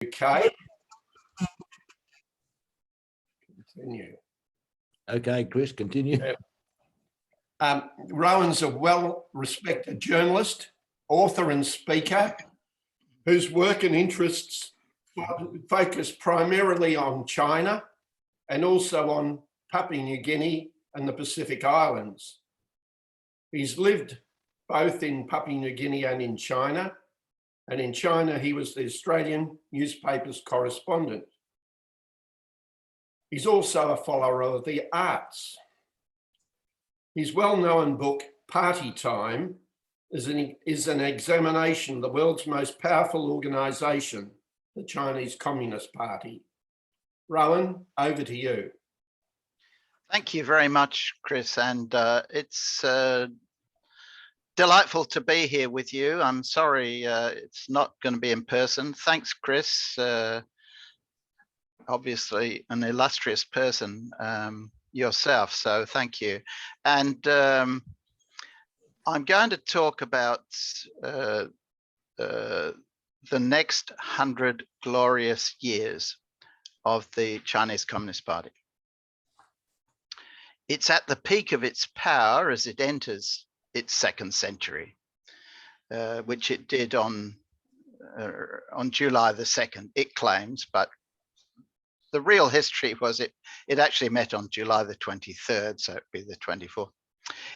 Okay. Continue. Okay, Chris, continue. Rowan's a well-respected journalist, author and speaker whose work and interests focus primarily on China and also on Papua New Guinea and the Pacific Islands. He's lived both in Papua New Guinea and in China. And in China, he was the Australian newspaper's correspondent. He's also a follower of the arts. His well-known book, Party Time, is an examination of the world's most powerful organisation, the Chinese Communist Party. Rowan, over to you. Thank you very much, Chris, and it's delightful to be here with you. I'm sorry it's not going to be in person. Thanks, Chris. Obviously an illustrious person yourself, so thank you. And I'm going to talk about the next 100 glorious years of the Chinese Communist Party. It's at the peak of its power as it enters its second century, which it did on July the 2nd, it claims, but the real history was it actually met on July the 23rd, so it'd be the 24th.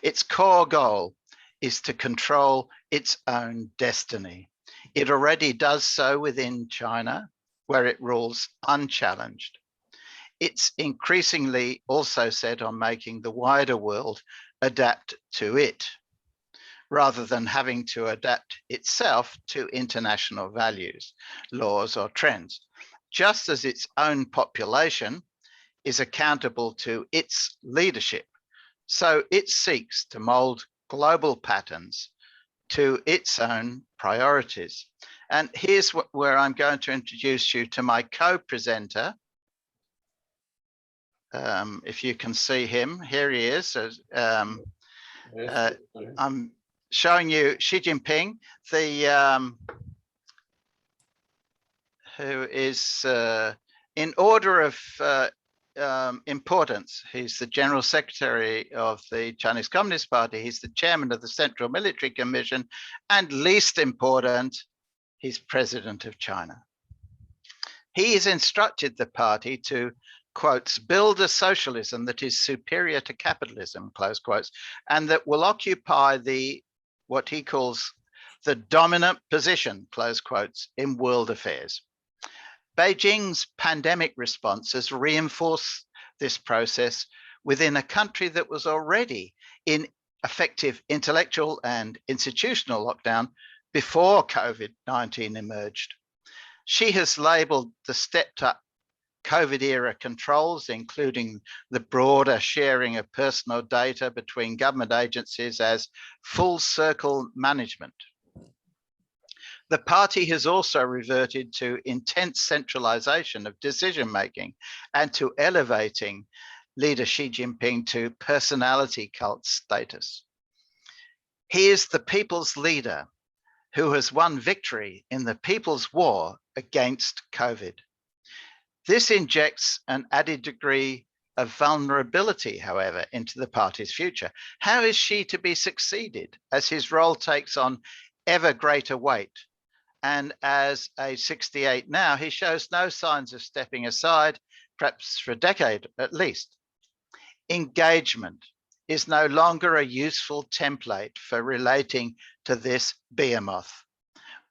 Its core goal is to control its own destiny. It already does so within China, where it rules unchallenged. It's increasingly also set on making the wider world adapt to it, rather than having to adapt itself to international values, laws, or trends, just as its own population is accountable to its leadership. So it seeks to mold global patterns to its own priorities. And here's where I'm going to introduce you to my co-presenter. If you can see him, here he is. I'm showing you Xi Jinping, who is in order of importance. He's the General Secretary of the Chinese Communist Party. He's the Chairman of the Central Military Commission, and least important, he's President of China. He has instructed the party to, quotes, build a socialism that is superior to capitalism, close quotes, and that will occupy what he calls the dominant position, close quotes, in world affairs. Beijing's pandemic response has reinforced this process within a country that was already in effective intellectual and institutional lockdown before COVID-19 emerged. She has labelled the stepped up COVID era controls, including the broader sharing of personal data between government agencies, as full circle management. The party has also reverted to intense centralization of decision making and to elevating leader Xi Jinping to personality cult status. He is the people's leader who has won victory in the people's war against COVID. This injects an added degree of vulnerability, however, into the party's future. How is Xi to be succeeded as his role takes on ever greater weight? And as a 68 now, he shows no signs of stepping aside, perhaps for a decade at least. Engagement is no longer a useful template for relating to this behemoth,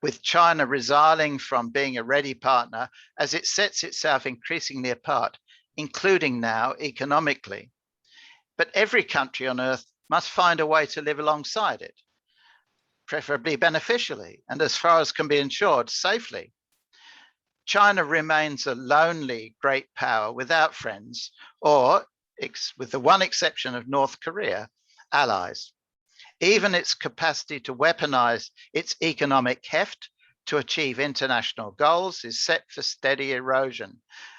with China resiling from being a ready partner as it sets itself increasingly apart, including now economically. But every country on earth must find a way to live alongside it, preferably beneficially, and as far as can be ensured, safely. China remains a lonely great power without friends, or, with the one exception of North Korea, allies. Even its capacity to weaponize its economic heft to achieve international goals is set for steady erosion,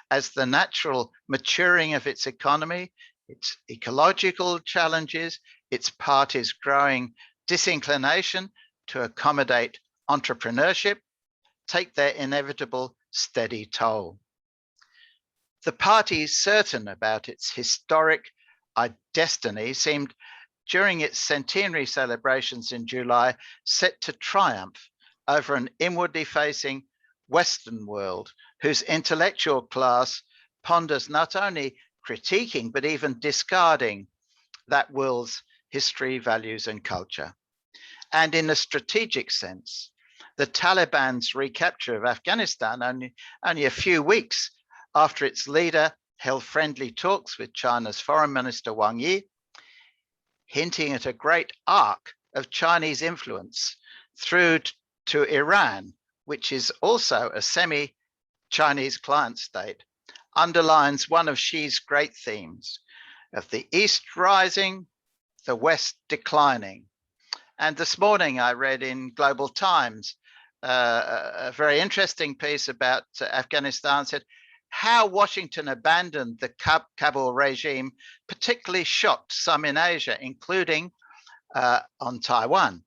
as the natural maturing of its economy, its ecological challenges, its party's growing disinclination to accommodate entrepreneurship take their inevitable steady toll. The party, certain about its historic destiny, seemed during its centenary celebrations in July set to triumph over an inwardly facing Western world whose intellectual class ponders not only critiquing but even discarding that world's history, values, and culture. And in a strategic sense, the Taliban's recapture of Afghanistan only a few weeks after its leader held friendly talks with China's Foreign Minister Wang Yi, hinting at a great arc of Chinese influence through to Iran, which is also a semi-Chinese client state, underlines one of Xi's great themes of the East rising, the West declining. And this morning I read in Global Times a very interesting piece about Afghanistan, said how Washington abandoned the Kabul regime particularly shocked some in Asia, including on Taiwan.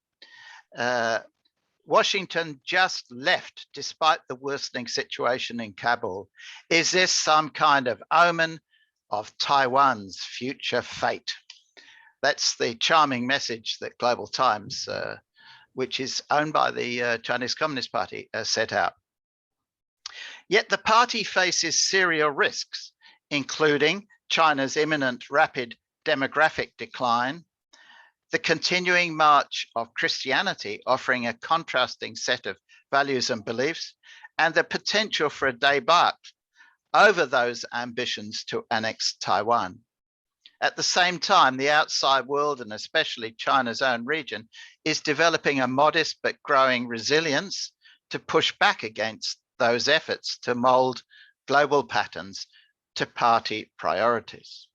Washington just left despite the worsening situation in Kabul. Is this some kind of omen of Taiwan's future fate? That's the charming message that Global Times, which is owned by the Chinese Communist Party, set out. Yet the party faces serious risks, including China's imminent rapid demographic decline, the continuing march of Christianity offering a contrasting set of values and beliefs, and the potential for a debate over those ambitions to annex Taiwan. At the same time, the outside world, and especially China's own region, is developing a modest but growing resilience to push back against those efforts to mold global patterns to party priorities.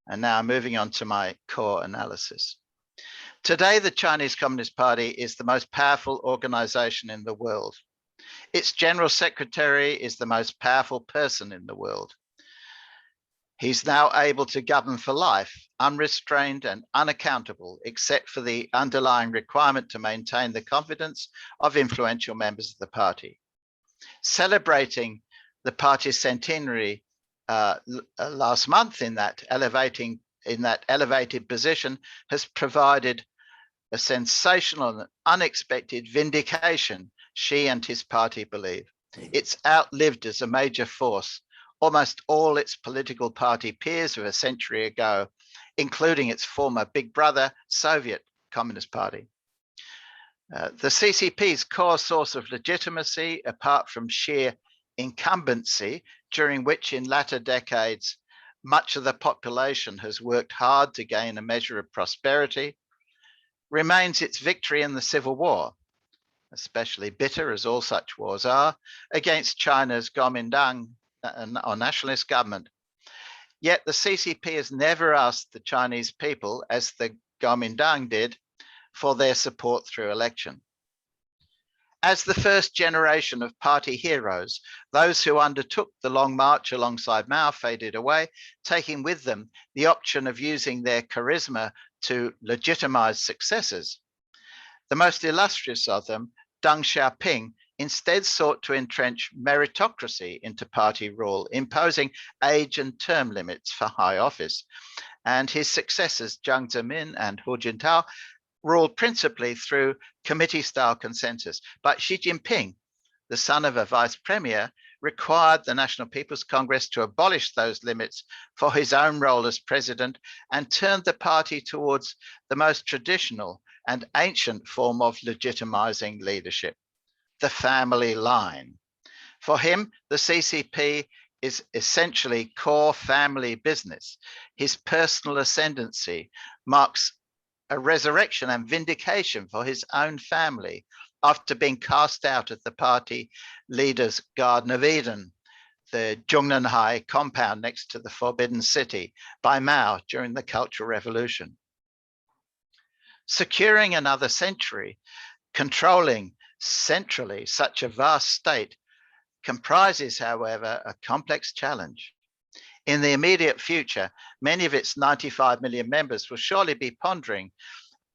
And now moving on to my core analysis. Today, the Chinese Communist Party is the most powerful organization in the world. Its general secretary is the most powerful person in the world. He's now able to govern for life, unrestrained and unaccountable, except for the underlying requirement to maintain the confidence of influential members of the party. Celebrating the party's centenary last month in that elevated position has provided a sensational and unexpected vindication, Xi and his party believe. It's outlived as a major force almost all its political party peers of a century ago, including its former big brother, Soviet Communist Party. The CCP's core source of legitimacy, apart from sheer incumbency, during which in latter decades, much of the population has worked hard to gain a measure of prosperity, remains its victory in the Civil War, especially bitter as all such wars are, against China's Kuomintang or nationalist government. Yet the CCP has never asked the Chinese people, as the Kuomintang did, for their support through election. As the first generation of party heroes, those who undertook the long march alongside Mao faded away, taking with them the option of using their charisma to legitimize successors. The most illustrious of them, Deng Xiaoping, instead sought to entrench meritocracy into party rule, imposing age and term limits for high office. And his successors, Jiang Zemin and Hu Jintao, ruled principally through committee-style consensus. But Xi Jinping, the son of a vice premier, required the National People's Congress to abolish those limits for his own role as president and turned the party towards the most traditional and ancient form of legitimizing leadership, the family line. For him, the CCP is essentially core family business. His personal ascendancy marks a resurrection and vindication for his own family after being cast out of the party leader's Garden of Eden, the Zhongnanhai compound next to the Forbidden City, by Mao during the Cultural Revolution. Securing another century, controlling centrally such a vast state comprises, however, a complex challenge. In the immediate future, many of its 95 million members will surely be pondering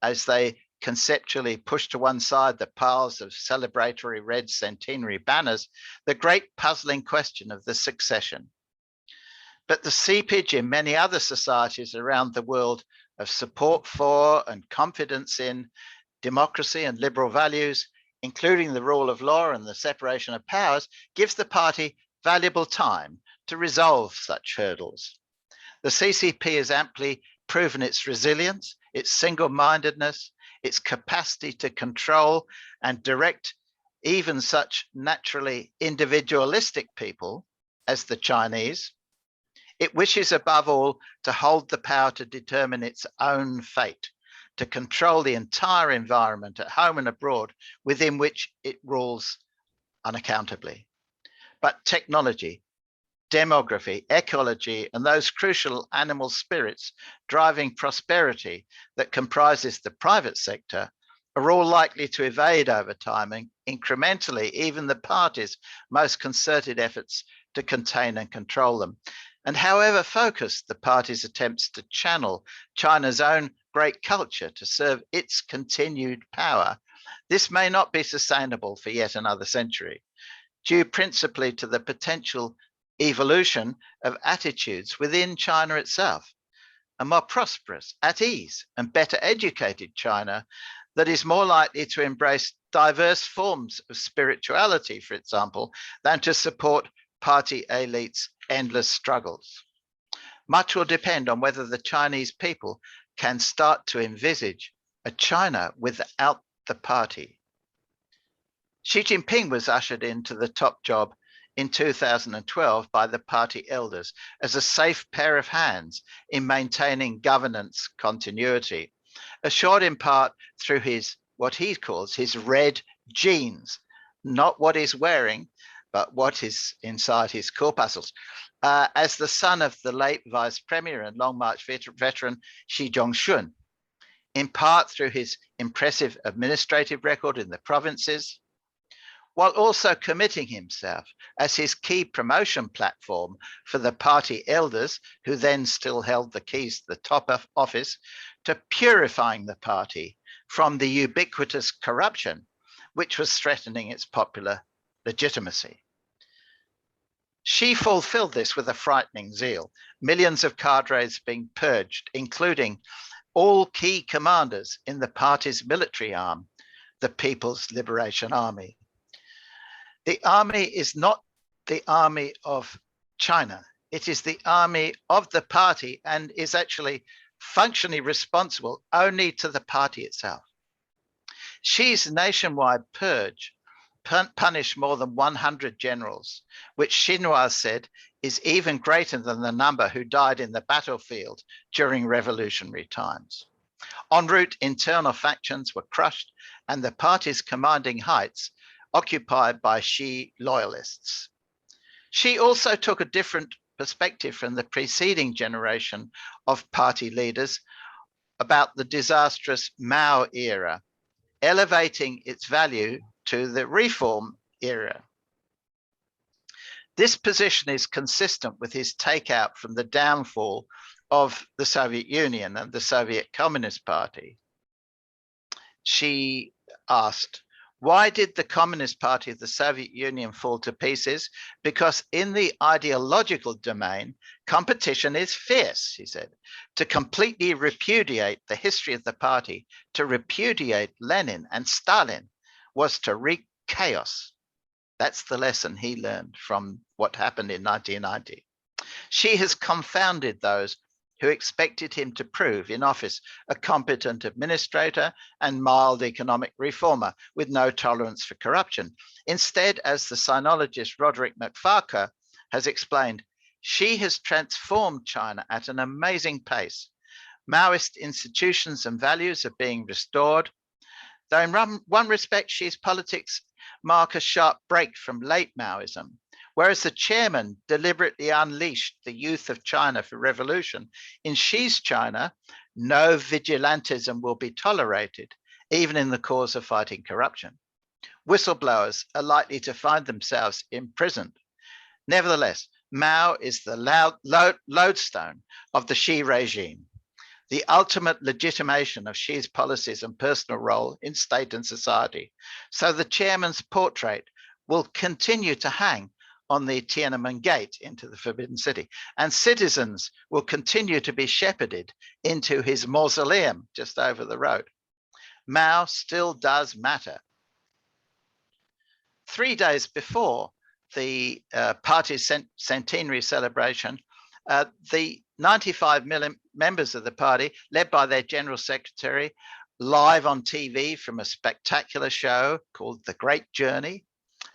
as they conceptually push to one side the piles of celebratory red centenary banners, the great puzzling question of the succession. But the seepage in many other societies around the world of support for and confidence in democracy and liberal values, including the rule of law and the separation of powers, gives the party valuable time to resolve such hurdles. The CCP has amply proven its resilience, its single-mindedness, its capacity to control and direct even such naturally individualistic people as the Chinese. It wishes above all to hold the power to determine its own fate, to control the entire environment at home and abroad within which it rules unaccountably. But technology, demography, ecology, and those crucial animal spirits driving prosperity that comprises the private sector are all likely to evade over time and incrementally even the party's most concerted efforts to contain and control them. And however focused the party's attempts to channel China's own great culture to serve its continued power, this may not be sustainable for yet another century, due principally to the potential evolution of attitudes within China itself, a more prosperous, at ease, and better educated China that is more likely to embrace diverse forms of spirituality, for example, than to support party elites' endless struggles. Much will depend on whether the Chinese people can start to envisage a China without the party. Xi Jinping was ushered into the top job in 2012 by the party elders as a safe pair of hands in maintaining governance continuity, assured in part through his, what he calls his red genes, not what he's wearing, but what is inside his corpuscles. As the son of the late Vice Premier and Long March veteran Xi Zhongxun, in part through his impressive administrative record in the provinces, while also committing himself as his key promotion platform for the party elders, who then still held the keys to the top of office, to purifying the party from the ubiquitous corruption which was threatening its popular legitimacy. Xi fulfilled this with a frightening zeal, millions of cadres being purged, including all key commanders in the party's military arm, the People's Liberation Army. The army is not the army of China. It is the army of the party and is actually functionally responsible only to the party itself. Xi's nationwide purge punished more than 100 generals, which Xinhua said is even greater than the number who died in the battlefield during revolutionary times. En route, internal factions were crushed and the party's commanding heights occupied by Xi loyalists. Xi also took a different perspective from the preceding generation of party leaders about the disastrous Mao era, elevating its value to the reform era. This position is consistent with his takeout from the downfall of the Soviet Union and the Soviet Communist Party. Xi asked, why did the Communist Party of the Soviet Union fall to pieces? Because in the ideological domain, competition is fierce, he said. To completely repudiate the history of the party, to repudiate Lenin and Stalin, was to wreak chaos. That's the lesson he learned from what happened in 1990. Xi has confounded those who expected him to prove in office a competent administrator and mild economic reformer with no tolerance for corruption. Instead, as the sinologist Roderick McFarquhar has explained, Xi has transformed China at an amazing pace. Maoist institutions and values are being restored, though in one respect, Xi's politics mark a sharp break from late Maoism. Whereas the chairman deliberately unleashed the youth of China for revolution, in Xi's China, no vigilantism will be tolerated, even in the cause of fighting corruption. Whistleblowers are likely to find themselves imprisoned. Nevertheless, Mao is the lodestone of the Xi regime. the ultimate legitimation of Xi's policies and personal role in state and society. So the chairman's portrait will continue to hang on the Tiananmen Gate into the Forbidden City, and citizens will continue to be shepherded into his mausoleum just over the road. Mao still does matter. 3 days before the party's centenary celebration, the 95 million members of the party, led by their general secretary, live on TV from a spectacular show called The Great Journey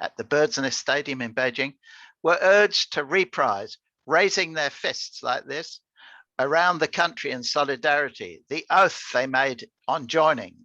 at the Bird's Nest Stadium in Beijing, were urged to reprise, raising their fists like this around the country in solidarity, the oath they made on joining.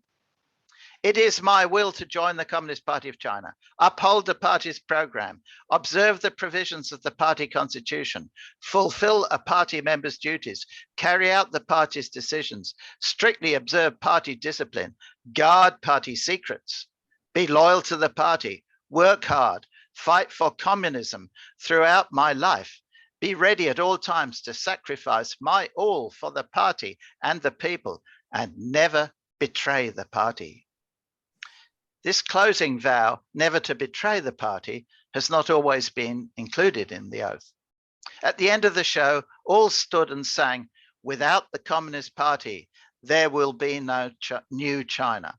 It is my will to join the Communist Party of China, uphold the party's program, observe the provisions of the party constitution, fulfill a party member's duties, carry out the party's decisions, strictly observe party discipline, guard party secrets, be loyal to the party, work hard, fight for communism throughout my life, be ready at all times to sacrifice my all for the party and the people, and never betray the party. This closing vow, never to betray the party, has not always been included in the oath. At the end of the show, all stood and sang, "Without the Communist Party, there will be no new China,"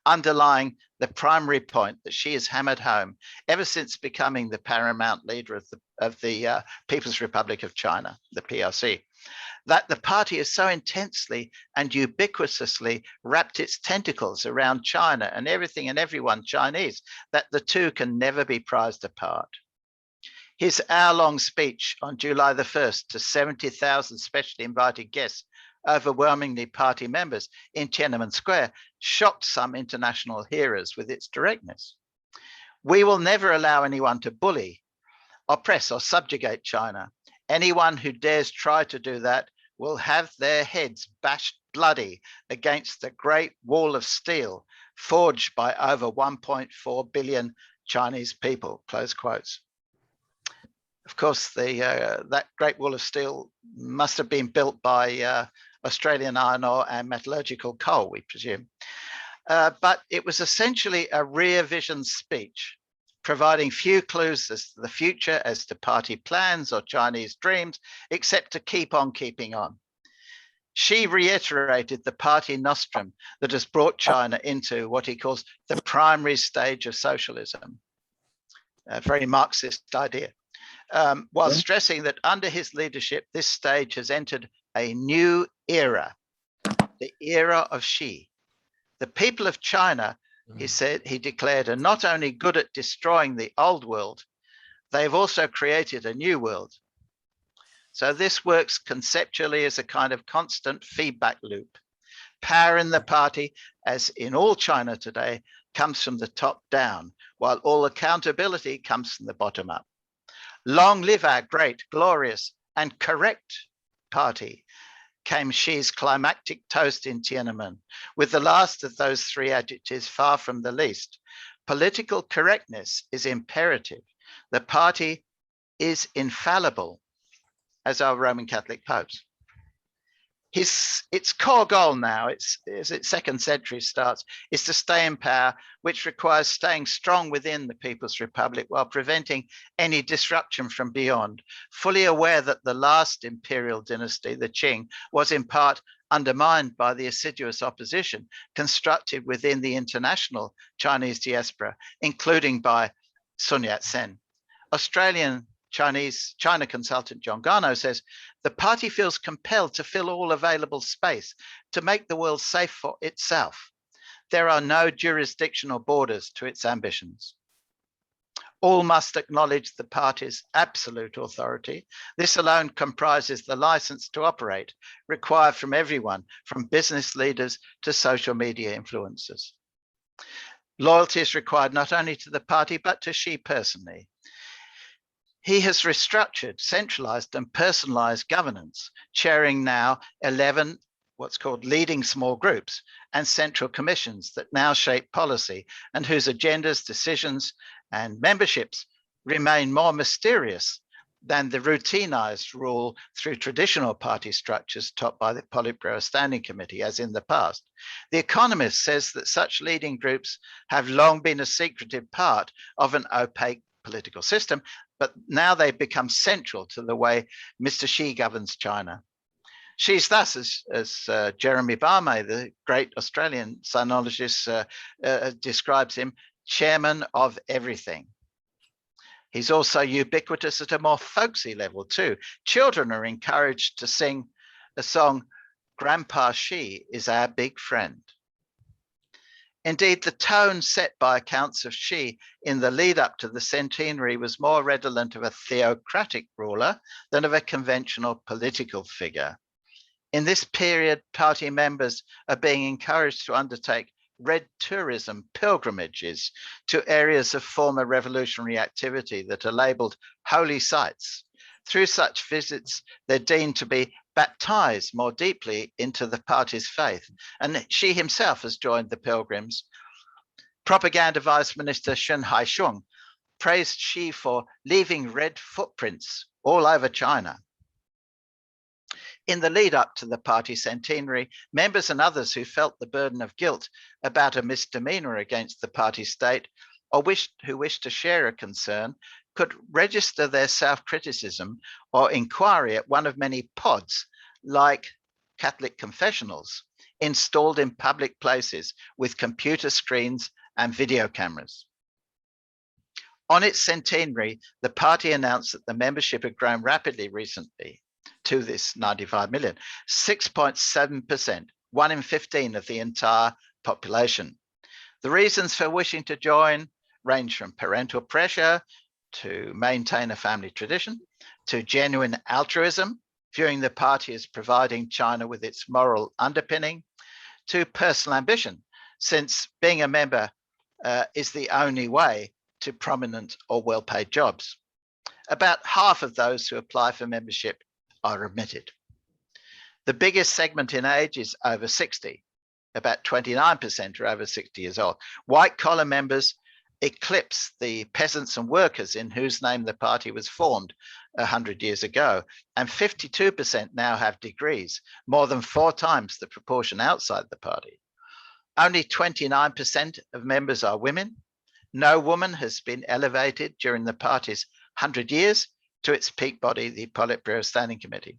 underlying the primary point that Xi has hammered home ever since becoming the paramount leader of the People's Republic of China, the PRC. That the party is so intensely and ubiquitously wrapped its tentacles around China and everything and everyone Chinese, that the two can never be prized apart. His hour-long speech on July the 1st to 70,000 specially invited guests, overwhelmingly party members in Tiananmen Square, shocked some international hearers with its directness. We will never allow anyone to bully, oppress, or subjugate China. Anyone who dares try to do that will have their heads bashed bloody against the Great Wall of Steel forged by over 1.4 billion Chinese people, close quotes. Of course, that Great Wall of Steel must have been built by Australian iron ore and metallurgical coal, we presume. But it was essentially a rear vision speech, providing few clues as to the future, as to party plans or Chinese dreams, except to keep on keeping on. Xi reiterated the party nostrum that has brought China into what he calls the primary stage of socialism, a very Marxist idea, while stressing that under his leadership, this stage has entered a new era, the era of Xi. The people of China, he declared, are not only good at destroying the old world, they've also created a new world. So this works conceptually as a kind of constant feedback loop. Power in the party, as in all China today, comes from the top down, while all accountability comes from the bottom up. Long live our great, glorious, and correct party, came Xi's climactic toast in Tiananmen, with the last of those three adjectives far from the least. Political correctness is imperative. The party is infallible, as are Roman Catholic popes. Its core goal now, as its second century starts, is to stay in power, which requires staying strong within the People's Republic while preventing any disruption from beyond, fully aware that the last imperial dynasty, the Qing, was in part undermined by the assiduous opposition constructed within the international Chinese diaspora, including by Sun Yat-sen. Australian China consultant John Garneau says, the party feels compelled to fill all available space to make the world safe for itself. There are no jurisdictional borders to its ambitions. All must acknowledge the party's absolute authority. This alone comprises the license to operate required from everyone, from business leaders to social media influencers. Loyalty is required not only to the party, but to Xi personally. He has restructured, centralized, and personalized governance, chairing now 11 what's called leading small groups and central commissions that now shape policy and whose agendas, decisions, and memberships remain more mysterious than the routinized rule through traditional party structures topped by the Politburo Standing Committee, as in the past. The Economist says that such leading groups have long been a secretive part of an opaque political system, but now they've become central to the way Mr. Xi governs China. She's thus, as Jeremy Barmay, the great Australian sinologist, describes him, chairman of everything. He's also ubiquitous at a more folksy level too. Children are encouraged to sing the song, Grandpa Xi is our big friend. Indeed, the tone set by accounts of Xi in the lead up to the centenary was more redolent of a theocratic ruler than of a conventional political figure. In this period, party members are being encouraged to undertake red tourism pilgrimages to areas of former revolutionary activity that are labelled holy sites. Through such visits, they're deemed to be baptized more deeply into the party's faith. And Xi himself has joined the pilgrims. Propaganda Vice Minister Shen Haisheng praised Xi for leaving red footprints all over China. In the lead up to the party centenary, members and others who felt the burden of guilt about a misdemeanor against the party state or who wished to share a concern could register their self-criticism or inquiry at one of many pods like Catholic confessionals installed in public places with computer screens and video cameras. On its centenary, the party announced that the membership had grown rapidly recently to this 95 million, 6.7%, 1 in 15 of the entire population. The reasons for wishing to join range from parental pressure to maintain a family tradition, to genuine altruism, viewing the party as providing China with its moral underpinning, to personal ambition, since being a member is the only way to prominent or well-paid jobs. About half of those who apply for membership are admitted. The biggest segment in age is over 60. About 29% are over 60 years old. White collar members eclipse the peasants and workers in whose name the party was formed 100 years ago. And 52% now have degrees, more than 4 times the proportion outside the party. Only 29% of members are women. No woman has been elevated during the party's 100 years to its peak body, the Politburo Standing Committee.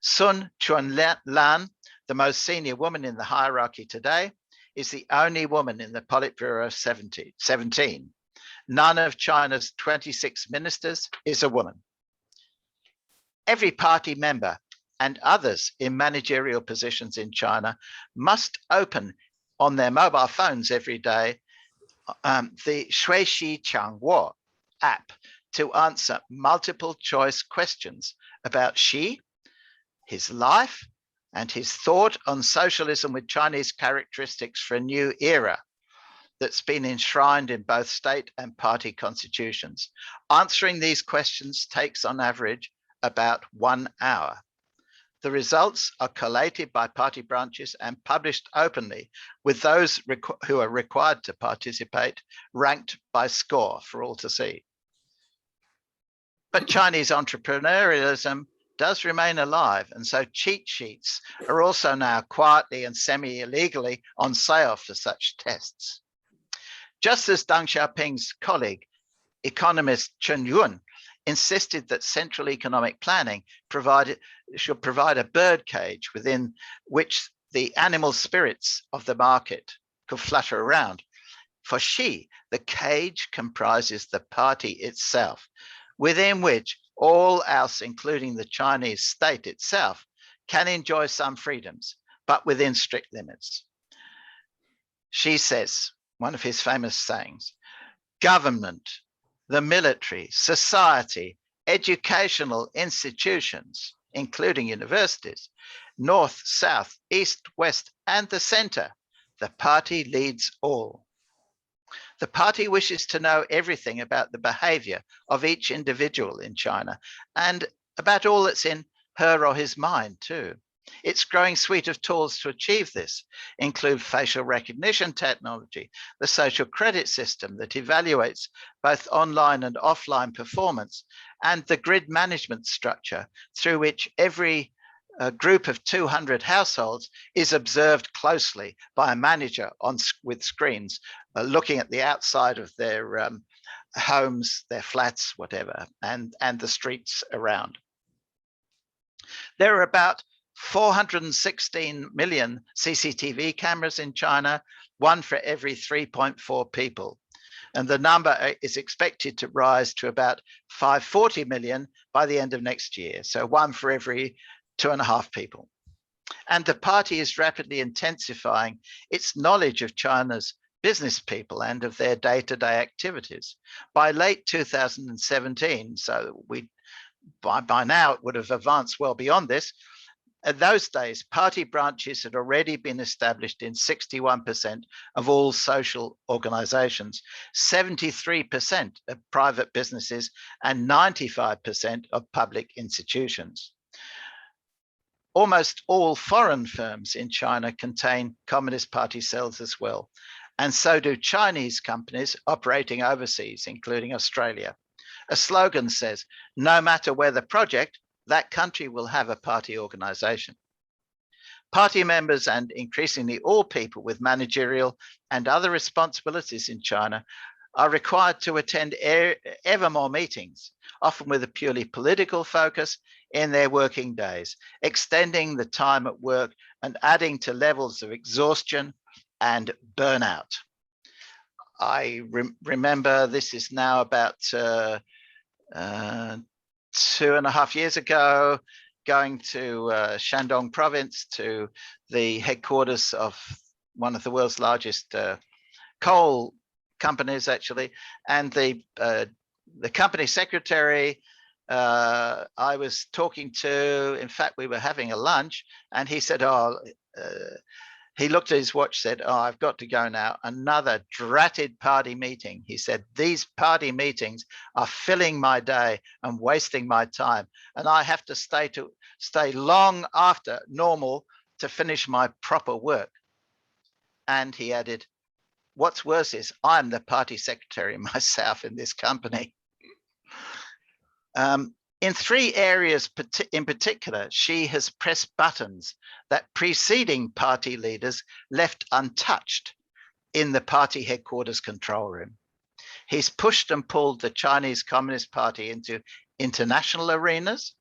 Sun Chunlan, the most senior woman in the hierarchy today, is the only woman in the Politburo 17. None of China's 26 ministers is a woman. Every party member and others in managerial positions in China must open on their mobile phones every day the Shuixi Changwo app to answer multiple choice questions about Xi, his life, and his thought on socialism with Chinese characteristics for a new era that's been enshrined in both state and party constitutions. Answering these questions takes on average about 1 hour. The results are collated by party branches and published openly, with those who are required to participate ranked by score for all to see. But Chinese entrepreneurialism does remain alive, and so cheat sheets are also now quietly and semi-illegally on sale for such tests. Just as Deng Xiaoping's colleague, economist Chen Yun, insisted that central economic planning should provide a birdcage within which the animal spirits of the market could flutter around. For Xi, the cage comprises the party itself, within which all else, including the Chinese state itself, can enjoy some freedoms, but within strict limits. Xi says, one of his famous sayings, government, the military, society, educational institutions, including universities, north, south, east, west, and the center, the party leads all. The party wishes to know everything about the behavior of each individual in China and about all that's in her or his mind too. Its growing suite of tools to achieve this include facial recognition technology, the social credit system that evaluates both online and offline performance, and the grid management structure through which every group of 200 households is observed closely by a manager with screens looking at the outside of their homes, their flats, whatever, and the streets around. There are about 416 million CCTV cameras in China, one for every 3.4 people. And the number is expected to rise to about 540 million by the end of next year. So one for every 2.5 people. And the party is rapidly intensifying its knowledge of China's business people and of their day-to-day activities. By late 2017, so by now it would have advanced well beyond this. At those days, party branches had already been established in 61% of all social organizations, 73% of private businesses, and 95% of public institutions. Almost all foreign firms in China contain Communist Party cells as well, and so do Chinese companies operating overseas, including Australia. A slogan says, no matter where the project, that country will have a party organization. Party members and increasingly all people with managerial and other responsibilities in China are required to attend ever more meetings, often with a purely political focus in their working days, extending the time at work and adding to levels of exhaustion and burnout. I remember this is now about 2.5 years ago, going to Shandong province, to the headquarters of one of the world's largest coal companies, actually, and the company secretary I was talking to, in fact, we were having a lunch, and he said, he looked at his watch, said, I've got to go now. Another dratted party meeting. He said, these party meetings are filling my day and wasting my time. And I have to stay long after normal to finish my proper work. And he added, what's worse is I'm the party secretary myself in this company. In 3 areas in particular, Xi has pressed buttons that preceding party leaders left untouched in the party headquarters control room. He's pushed and pulled the Chinese Communist Party into international arenas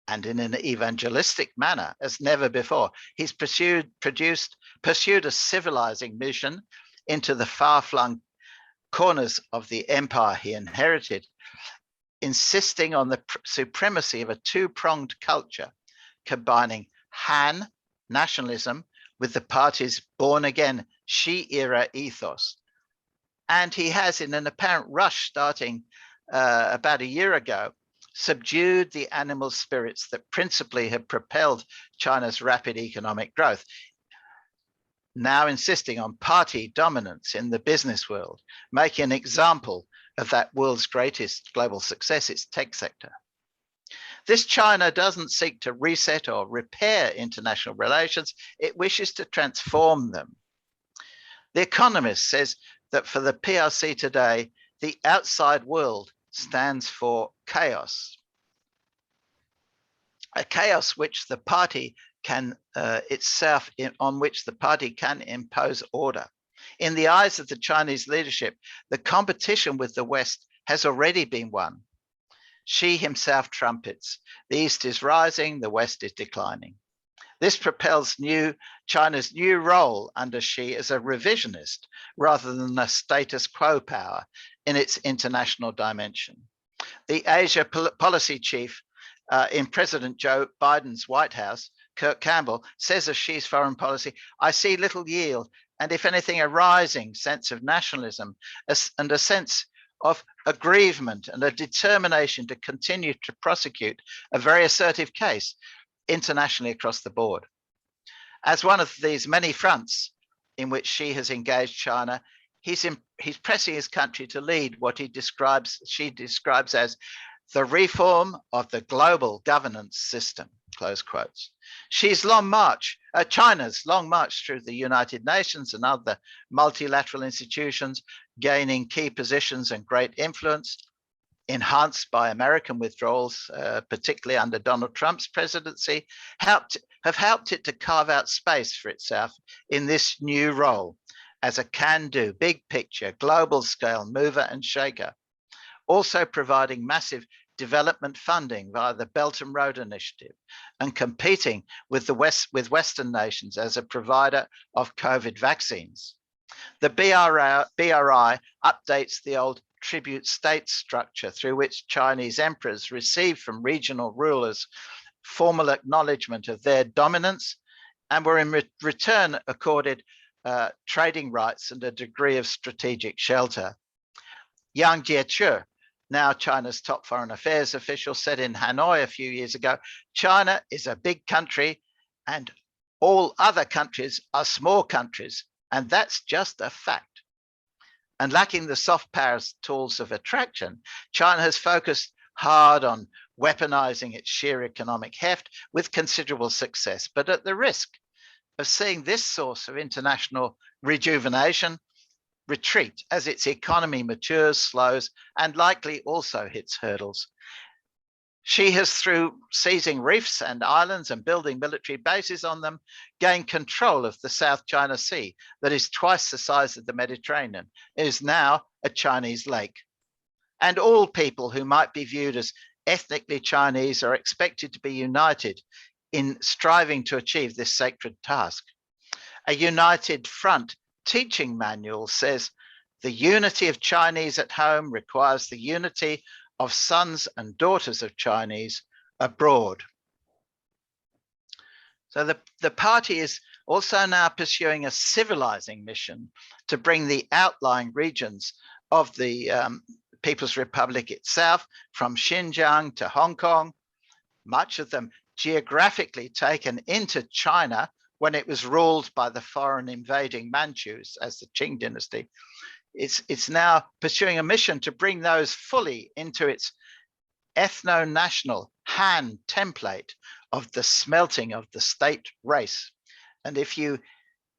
and in an evangelistic manner as never before. He's pursued a civilizing mission into the far-flung corners of the empire he inherited, insisting on the supremacy of a 2-pronged culture, combining Han nationalism with the party's born-again Xi-era ethos. And he has, in an apparent rush starting about a year ago, subdued the animal spirits that principally have propelled China's rapid economic growth, now insisting on party dominance in the business world, making an example of that world's greatest global success, its tech sector. This China doesn't seek to reset or repair international relations, it wishes to transform them. The Economist says that for the PRC today, the outside world stands for chaos. A chaos which the party can on which the party can impose order. In the eyes of the Chinese leadership, the competition with the West has already been won. Xi himself trumpets, the East is rising, the West is declining. This propels China's new role under Xi as a revisionist rather than a status quo power in its international dimension. The Asia policy chief in President Joe Biden's White House, Kirk Campbell, says of Xi's foreign policy, I see little yield, and if anything, a rising sense of nationalism and a sense of aggrievement and a determination to continue to prosecute a very assertive case internationally across the board. As one of these many fronts in which Xi has engaged China, he's pressing his country to lead what Xi describes as the reform of the global governance system. close quotes. China's long march through the United Nations and other multilateral institutions, gaining key positions and great influence, enhanced by American withdrawals, particularly under Donald Trump's presidency, have helped it to carve out space for itself in this new role as a can-do, big picture, global scale mover and shaker, also providing massive development funding via the Belt and Road Initiative and competing with Western nations as a provider of COVID vaccines. The BRI updates the old tribute state structure through which Chinese emperors received from regional rulers formal acknowledgement of their dominance and were in return accorded trading rights and a degree of strategic shelter. Yang Jiechi, now China's top foreign affairs official, said in Hanoi a few years ago, China is a big country and all other countries are small countries, and that's just a fact. And lacking the soft power tools of attraction, China has focused hard on weaponizing its sheer economic heft with considerable success, but at the risk of seeing this source of international rejuvenation retreat as its economy matures, slows, and likely also hits hurdles. She has, through seizing reefs and islands and building military bases on them, gained control of the South China Sea that is twice the size of the Mediterranean. It is now a Chinese lake. And all people who might be viewed as ethnically Chinese are expected to be united in striving to achieve this sacred task. A united front teaching manual says the unity of Chinese at home requires the unity of sons and daughters of Chinese abroad. So the party is also now pursuing a civilizing mission to bring the outlying regions of the People's Republic itself, from Xinjiang to Hong Kong, much of them geographically taken into China when it was ruled by the foreign invading Manchus as the Qing dynasty. It's now pursuing a mission to bring those fully into its ethno-national Han template of the smelting of the state race. And if you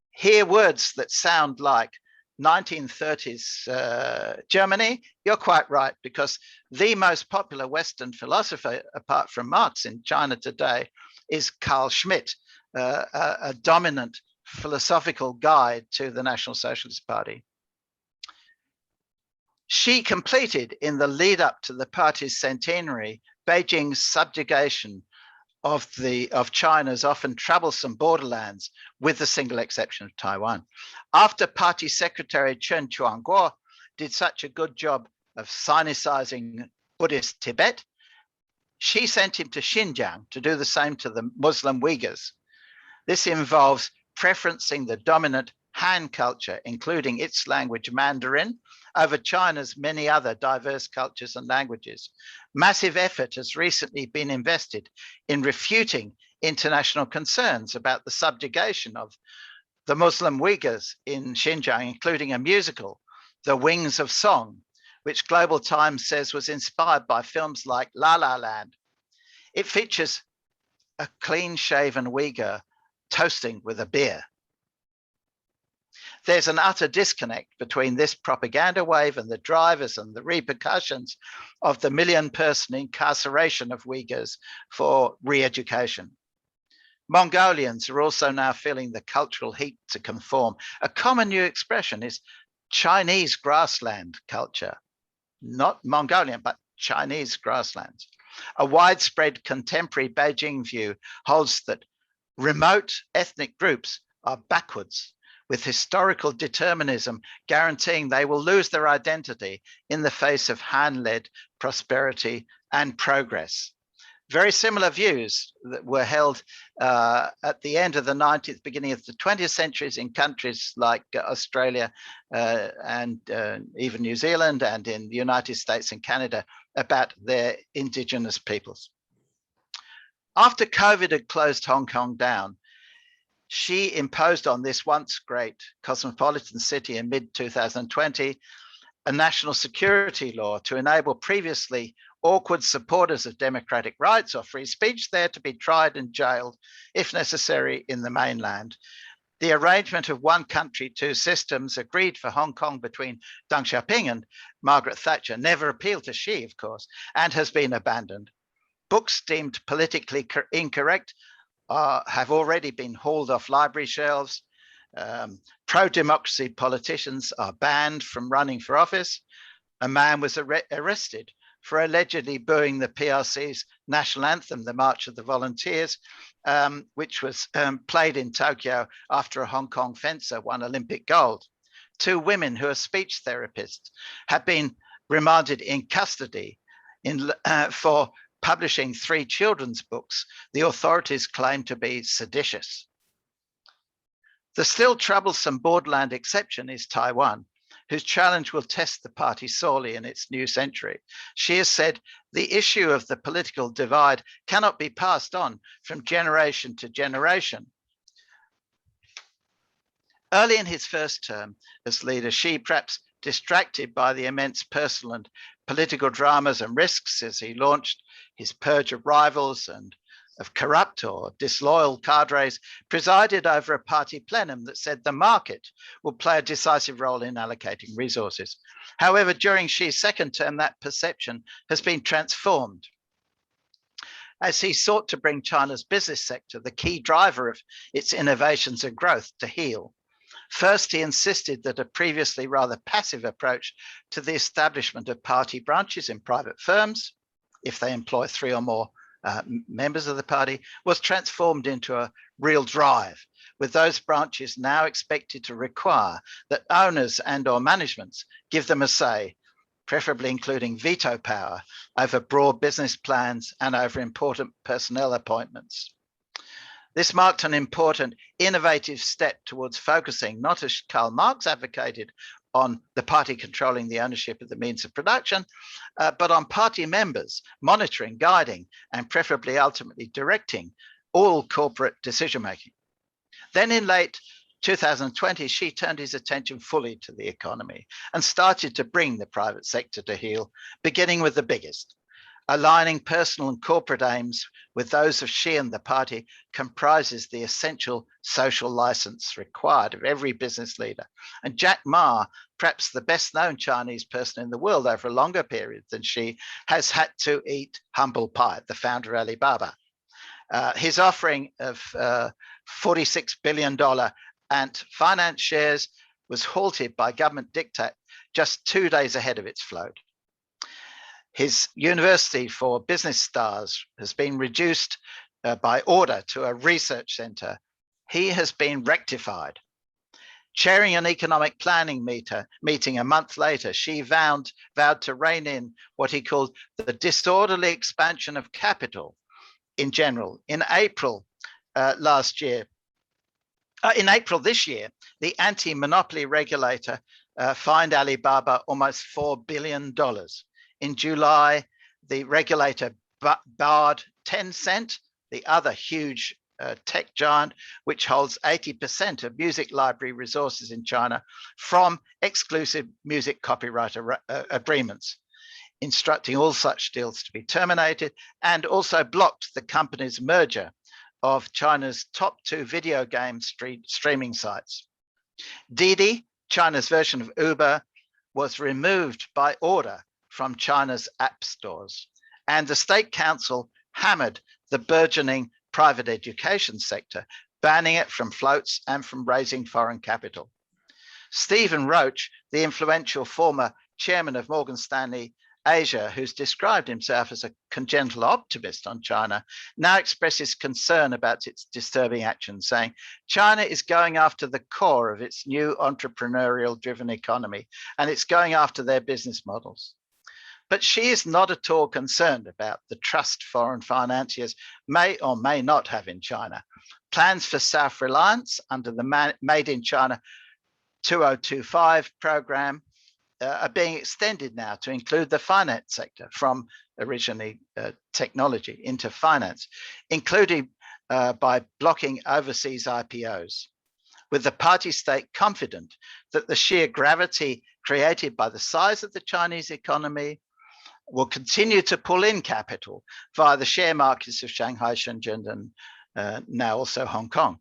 hear words that sound like 1930s Germany, you're quite right, because the most popular Western philosopher, apart from Marx in China today, is Carl Schmitt, a dominant philosophical guide to the National Socialist Party. She completed, in the lead up to the party's centenary, Beijing's subjugation of China's often troublesome borderlands, with the single exception of Taiwan. After Party Secretary Chen Quanguo did such a good job of Sinicizing Buddhist Tibet, she sent him to Xinjiang to do the same to the Muslim Uyghurs. This involves preferencing the dominant Han culture, including its language Mandarin, over China's many other diverse cultures and languages. Massive effort has recently been invested in refuting international concerns about the subjugation of the Muslim Uyghurs in Xinjiang, including a musical, The Wings of Song, which Global Times says was inspired by films like La La Land. It features a clean-shaven Uyghur toasting with a beer. There's an utter disconnect between this propaganda wave and the drivers and the repercussions of the million-person incarceration of Uyghurs for re-education. Mongolians are also now feeling the cultural heat to conform. A common new expression is Chinese grassland culture, not Mongolian, but Chinese grasslands. A widespread contemporary Beijing view holds that remote ethnic groups are backwards, with historical determinism guaranteeing they will lose their identity in the face of Han-led prosperity and progress. Very similar views that were held at the end of the 19th, beginning of the 20th centuries in countries like Australia and even New Zealand, and in the United States and Canada about their indigenous peoples. After COVID had closed Hong Kong down, she imposed on this once great cosmopolitan city in mid-2020 a national security law to enable previously awkward supporters of democratic rights or free speech there to be tried and jailed, if necessary, in the mainland. The arrangement of one country, two systems agreed for Hong Kong between Deng Xiaoping and Margaret Thatcher never appealed to Xi, of course, and has been abandoned. Books deemed politically incorrect have already been hauled off library shelves. Pro-democracy politicians are banned from running for office. A man was arrested for allegedly booing the PRC's national anthem, the March of the Volunteers, which was played in Tokyo after a Hong Kong fencer won Olympic gold. 2 women who are speech therapists have been remanded in custody for publishing 3 children's books the authorities claim to be seditious. The still troublesome borderland exception is Taiwan, whose challenge will test the party sorely in its new century. She has said the issue of the political divide cannot be passed on from generation to generation. Early in his first term as leader, Xi, perhaps distracted by the immense personal and political dramas and risks as he launched his purge of rivals and of corrupt or disloyal cadres, presided over a party plenum that said the market will play a decisive role in allocating resources. However, during Xi's second term, that perception has been transformed as he sought to bring China's business sector, the key driver of its innovations and growth, to heel. First, he insisted that a previously rather passive approach to the establishment of party branches in private firms, if they employ 3 or more members of the party, was transformed into a real drive, with those branches now expected to require that owners and or managements give them a say, preferably including veto power over broad business plans and over important personnel appointments. This marked an important innovative step towards focusing, not as Karl Marx advocated, on the party controlling the ownership of the means of production, but on party members monitoring, guiding, and preferably ultimately directing all corporate decision-making. Then in late 2020, Xi turned his attention fully to the economy and started to bring the private sector to heel, beginning with the biggest. Aligning personal and corporate aims with those of Xi and the party comprises the essential social license required of every business leader. And Jack Ma, perhaps the best known Chinese person in the world over a longer period than Xi, has had to eat humble pie, the founder of Alibaba. His offering of $46 billion Ant Finance shares was halted by government diktat just 2 days ahead of its float. His University for Business Stars has been reduced by order to a research center. He has been rectified. Chairing an economic planning meeting a month later, Xi vowed to rein in what he called the disorderly expansion of capital in general. In April this year, the anti-monopoly regulator fined Alibaba almost $4 billion. In July, the regulator barred Tencent, the other huge tech giant, which holds 80% of music library resources in China, from exclusive music copyright agreements, instructing all such deals to be terminated, and also blocked the company's merger of China's top 2 video game streaming sites. Didi, China's version of Uber, was removed by order from China's app stores, and the State Council hammered the burgeoning private education sector, banning it from floats and from raising foreign capital. Stephen Roach, the influential former chairman of Morgan Stanley Asia, who's described himself as a congenital optimist on China, now expresses concern about its disturbing actions, saying China is going after the core of its new entrepreneurial-driven economy, and it's going after their business models. But Xi is not at all concerned about the trust foreign financiers may or may not have in China. Plans for self-reliance under the Made in China 2025 program are being extended now to include the finance sector, from originally technology into finance, including by blocking overseas IPOs. With the party state confident that the sheer gravity created by the size of the Chinese economy, will continue to pull in capital via the share markets of Shanghai, Shenzhen, and now also Hong Kong.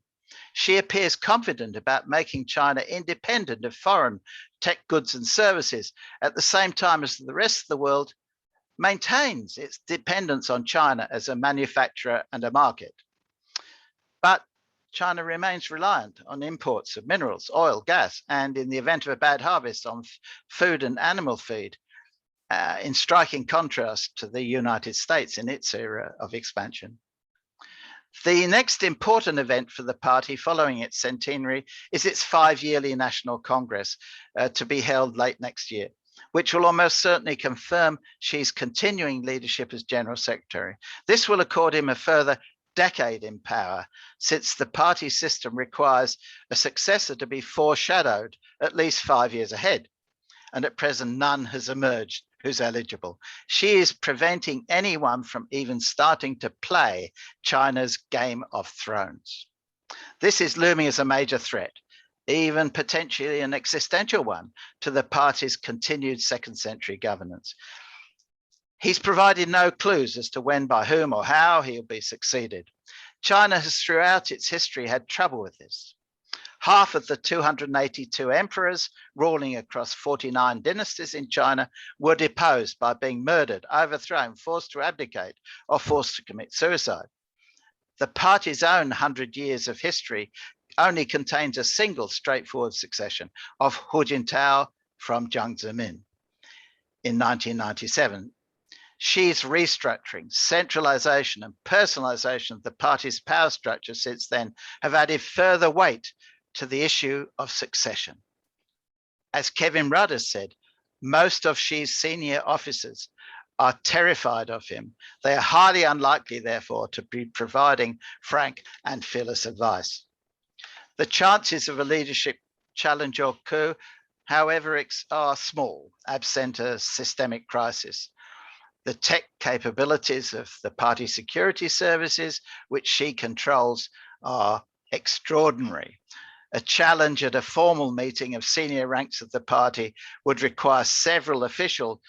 She appears confident about making China independent of foreign tech goods and services at the same time as the rest of the world maintains its dependence on China as a manufacturer and a market. But China remains reliant on imports of minerals, oil, gas, and in the event of a bad harvest, on food and animal feed, in striking contrast to the United States in its era of expansion. The next important event for the party following its centenary is its 5-yearly National Congress to be held late next year, which will almost certainly confirm Xi's continuing leadership as General Secretary. This will accord him a further decade in power, since the party system requires a successor to be foreshadowed at least 5 years ahead. And at present, none has emerged who's eligible. Xi is preventing anyone from even starting to play China's Game of Thrones. This is looming as a major threat, even potentially an existential one, to the party's continued second-century governance. He's provided no clues as to when, by whom, or how he'll be succeeded. China has throughout its history had trouble with this. Half of the 282 emperors ruling across 49 dynasties in China were deposed by being murdered, overthrown, forced to abdicate, or forced to commit suicide. The party's own 100 years of history only contains a single straightforward succession of Hu Jintao from Jiang Zemin in 1997. Xi's restructuring, centralization, and personalization of the party's power structure since then have added further weight to the issue of succession. As Kevin Rudd has said, most of Xi's senior officers are terrified of him. They are highly unlikely, therefore, to be providing frank and fearless advice. The chances of a leadership challenge or coup, however, are small, absent a systemic crisis. The tech capabilities of the party security services, which Xi controls, are extraordinary. A challenge at a formal meeting of senior ranks of the party would require several officials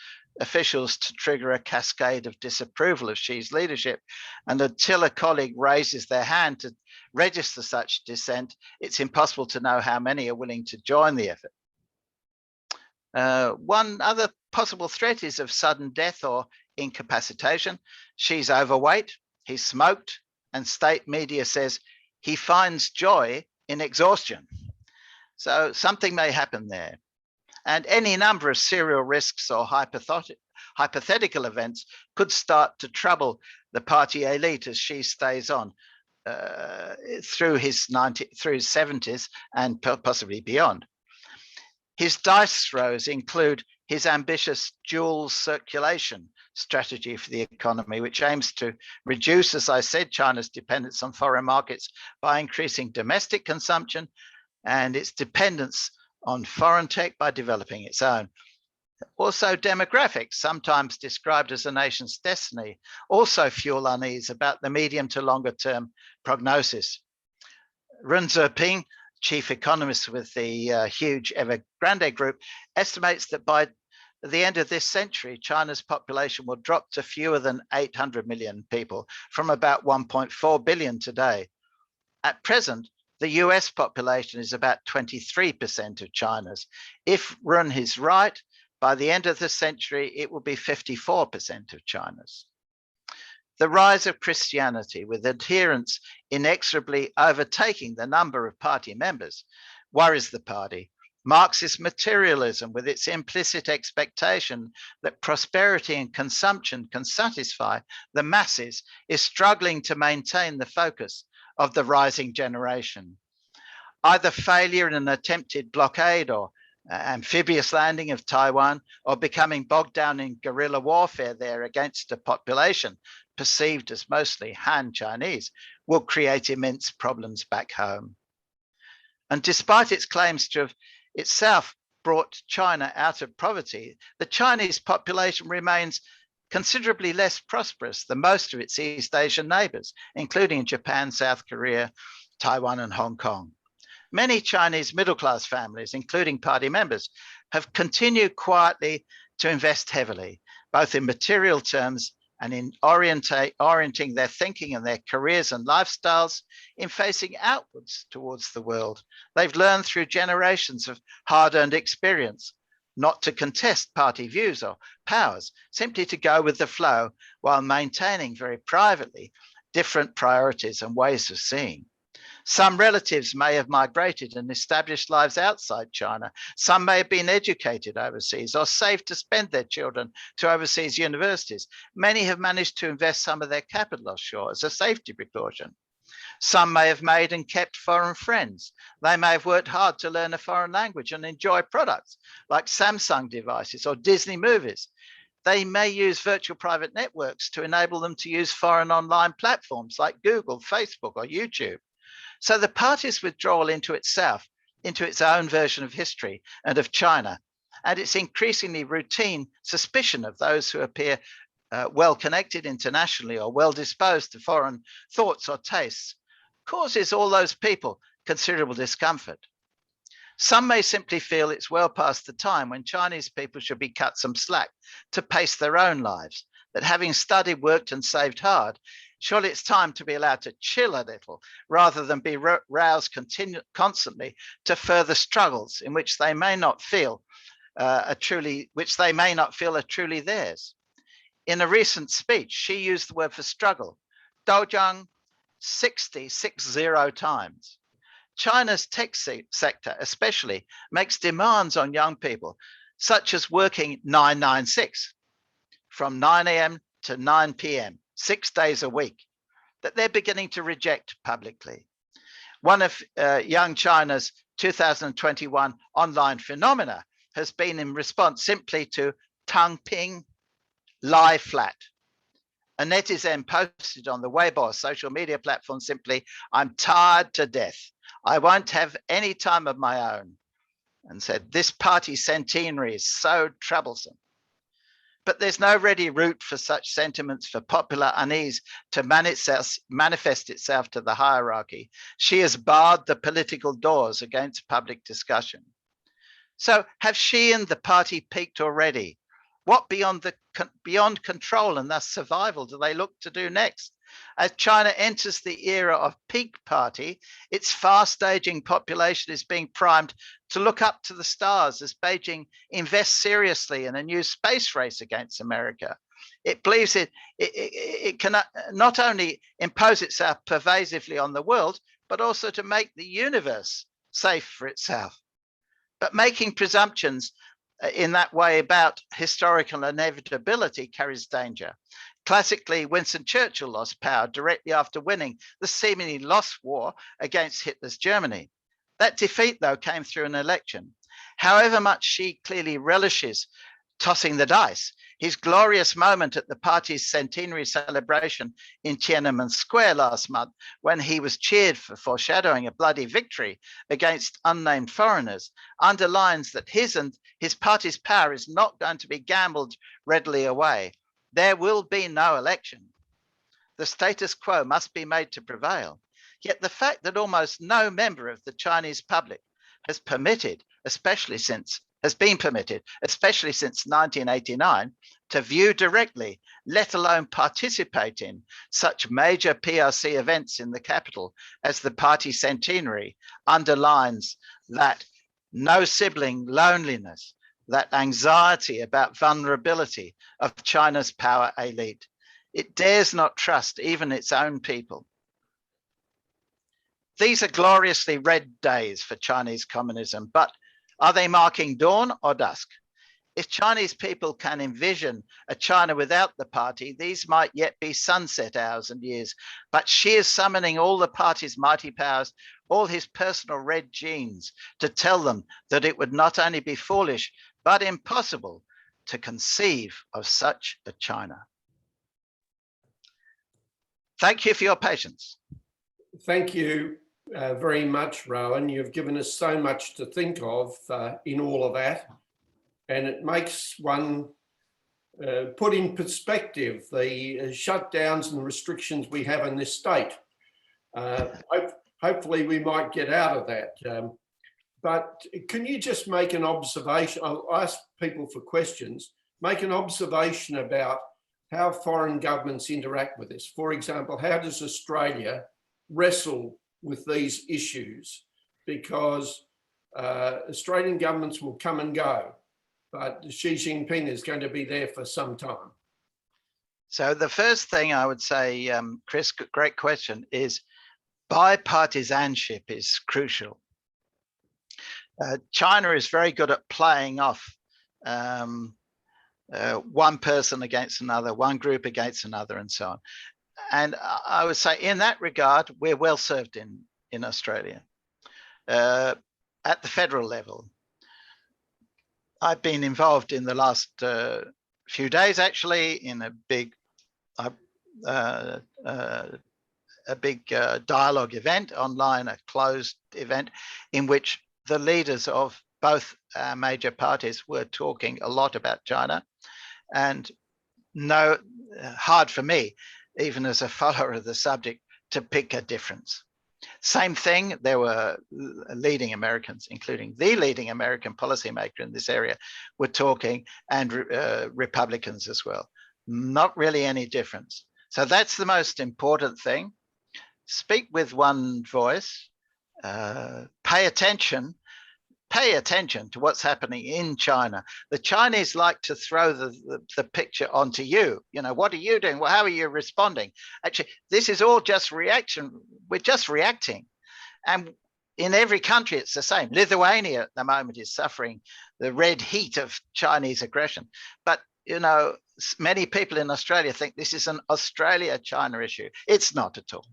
to trigger a cascade of disapproval of Xi's leadership. And until a colleague raises their hand to register such dissent, it's impossible to know how many are willing to join the effort. One other possible threat is of sudden death or incapacitation. Xi's overweight, he smoked, and state media says he finds joy in exhaustion. So something may happen there. And any number of serial risks or hypothetical events could start to trouble the party elite as Xi stays on through his 70s and possibly beyond. His dice throws include his ambitious dual circulation strategy for the economy, which aims to reduce, as I said, China's dependence on foreign markets by increasing domestic consumption and its dependence on foreign tech by developing its own. Also, demographics, sometimes described as a nation's destiny, also fuel unease about the medium to longer term prognosis. Ren Zheping, chief economist with the huge Evergrande Group, estimates that by the end of this century, China's population will drop to fewer than 800 million people from about 1.4 billion today. At present, the US population is about 23% of China's. If Ren is right, by the end of the century, it will be 54% of China's. The rise of Christianity, with adherents inexorably overtaking the number of party members, worries the party. Marxist materialism, with its implicit expectation that prosperity and consumption can satisfy the masses, is struggling to maintain the focus of the rising generation. Either failure in an attempted blockade or amphibious landing of Taiwan, or becoming bogged down in guerrilla warfare there against a population perceived as mostly Han Chinese, will create immense problems back home. And despite its claims to have itself brought China out of poverty, the Chinese population remains considerably less prosperous than most of its East Asian neighbors, including Japan, South Korea, Taiwan, and Hong Kong. Many Chinese middle-class families, including party members, have continued quietly to invest heavily. both in material terms and in orienting their thinking and their careers and lifestyles in facing outwards towards the world. They've learned through generations of hard-earned experience not to contest party views or powers, simply to go with the flow while maintaining very privately different priorities and ways of seeing. Some relatives may have migrated and established lives outside China. Some may have been educated overseas or saved to spend their children to overseas universities. Many have managed to invest some of their capital offshore as a safety precaution. Some may have made and kept foreign friends. They may have worked hard to learn a foreign language and enjoy products like Samsung devices or Disney movies. They may use virtual private networks to enable them to use foreign online platforms like Google, Facebook, or YouTube. So the party's withdrawal into itself, into its own version of history and of China, and its increasingly routine suspicion of those who appear well connected internationally or well disposed to foreign thoughts or tastes, causes all those people considerable discomfort. Some may simply feel it's well past the time when Chinese people should be cut some slack to pace their own lives, that having studied, worked, and saved hard, surely it's time to be allowed to chill a little rather than be roused constantly to further struggles in which they may not feel are truly theirs. In a recent speech, she used the word for struggle, doujang, 60 times. China's tech sector especially makes demands on young people, such as working 996 from 9 a.m. to 9 p.m. 6 days a week, that they're beginning to reject publicly. One of young China's 2021 online phenomena has been in response simply to Tang Ping, lie flat. A netizen posted on the Weibo social media platform simply, "I'm tired to death. I won't have any time of my own," and said, "This party centenary is so troublesome." But there's no ready route for such sentiments for popular unease to manifest itself to the hierarchy. She has barred the political doors against public discussion. So have she and the party peaked already? What beyond control and thus survival do they look to do next? As China enters the era of peak party, its fast-aging population is being primed to look up to the stars as Beijing invests seriously in a new space race against America. It believes it can not only impose itself pervasively on the world, but also to make the universe safe for itself. But making presumptions in that way about historical inevitability carries danger. Classically, Winston Churchill lost power directly after winning the seemingly lost war against Hitler's Germany. That defeat, though, came through an election. However much she clearly relishes tossing the dice, his glorious moment at the party's centenary celebration in Tiananmen Square last month, when he was cheered for foreshadowing a bloody victory against unnamed foreigners, underlines that his and his party's power is not going to be gambled readily away. There will be no election. The status quo must be made to prevail. Yet the fact that almost no member of the Chinese public has been permitted, especially since 1989, to view directly, let alone participate in, such major PRC events in the capital as the party centenary, underlines that no sibling loneliness, that anxiety about vulnerability of China's power elite. It dares not trust even its own people. These are gloriously red days for Chinese communism, but are they marking dawn or dusk? If Chinese people can envision a China without the party, these might yet be sunset hours and years. But Xi is summoning all the party's mighty powers, all his personal red genes, to tell them that it would not only be foolish, but impossible to conceive of such a China. Thank you for your patience. Thank you very much, Rowan. You've given us so much to think of in all of that. And it makes one put in perspective the shutdowns and restrictions we have in this state. Hopefully we might get out of that. But can you just make an observation? I'll ask people for questions. make an observation about how foreign governments interact with this. For example, how does Australia wrestle with these issues? Because Australian governments will come and go, but Xi Jinping is going to be there for some time. So the first thing I would say, Chris, great question, is bipartisanship is crucial. China is very good at playing off one person against another, one group against another, and so on. And I would say in that regard, we're well served in Australia. At the federal level, I've been involved in the last few days, actually, in a big dialogue event online, a closed event, in which the leaders of both major parties were talking a lot about China. And hard for me, even as a follower of the subject, to pick a difference. Same thing, there were leading Americans, including the leading American policymaker in this area, were talking, and Republicans as well. Not really any difference. So that's the most important thing. Speak with one voice, pay attention to what's happening in China. The Chinese like to throw the picture onto you. You know, what are you doing? Well, how are you responding? Actually, this is all just reaction. We're just reacting. And in every country, it's the same. Lithuania at the moment is suffering the red heat of Chinese aggression. But, you know, many people in Australia think this is an Australia-China issue. It's not at all.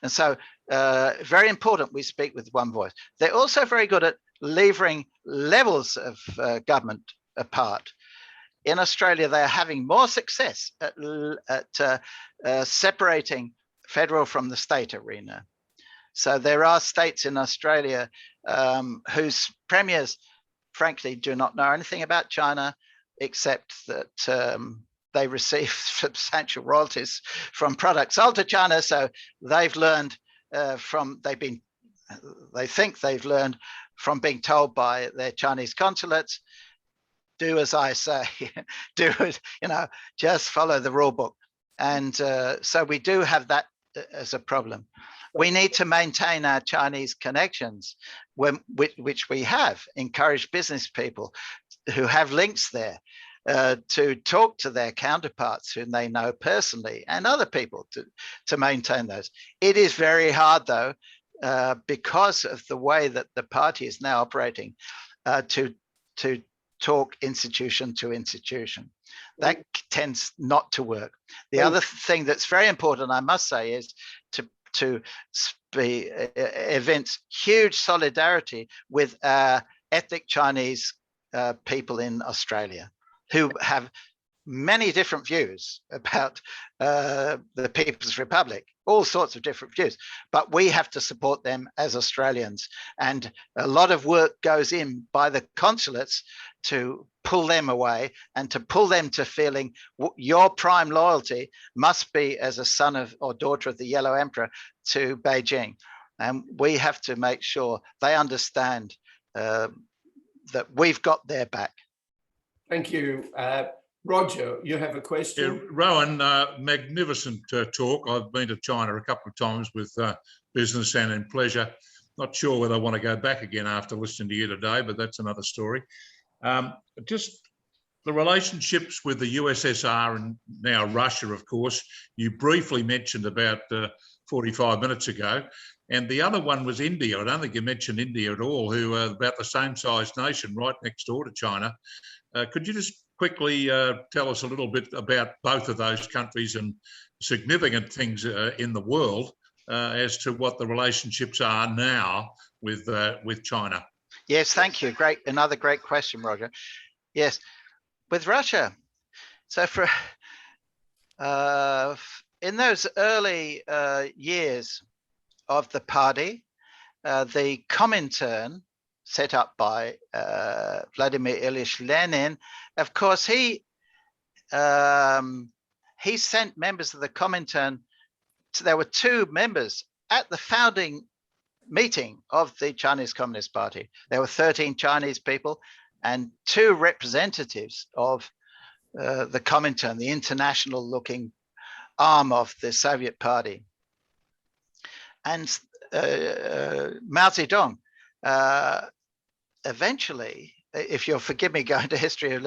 And so very important we speak with one voice. They're also very good at levering levels of government apart. In Australia, they're having more success at separating federal from the state arena. So there are states in Australia whose premiers, frankly, do not know anything about China, except that they receive substantial royalties from products sold to China. So they've learned they think they've learned from being told by their Chinese consulates, do as I say, do it, you know, just follow the rule book. And so we do have that as a problem. We need to maintain our Chinese connections, which we have, encourage business people who have links there to talk to their counterparts whom they know personally, and other people to maintain those. It is very hard, though, because of the way that the party is now operating, to talk institution to institution. That tends not to work. The other thing that's very important, I must say, is to evince huge solidarity with ethnic Chinese people in Australia, who have many different views about the People's Republic, all sorts of different views, but we have to support them as Australians. And a lot of work goes in by the consulates to pull them away and to pull them to feeling your prime loyalty must be as a son of or daughter of the Yellow Emperor to Beijing. And we have to make sure they understand that we've got their back. Thank you. Roger, you have a question? Yeah, Rowan, magnificent talk. I've been to China a couple of times with business and in pleasure. Not sure whether I want to go back again after listening to you today, but that's another story. Just the relationships with the USSR and now Russia, of course, you briefly mentioned about 45 minutes ago. And the other one was India. I don't think you mentioned India at all, who are about the same size nation right next door to China. Could you just quickly tell us a little bit about both of those countries and significant things in the world as to what the relationships are now with China? Yes, thank you. Great, another great question, Roger. Yes, with Russia. So for in those early years of the party, the Comintern, set up by Vladimir Ilyich Lenin, of course, he sent members of the Comintern. There were two members at the founding meeting of the Chinese Communist Party. There were 13 Chinese people and two representatives of the Comintern, the international-looking arm of the Soviet Party. And Mao Zedong eventually, if you'll forgive me going to history,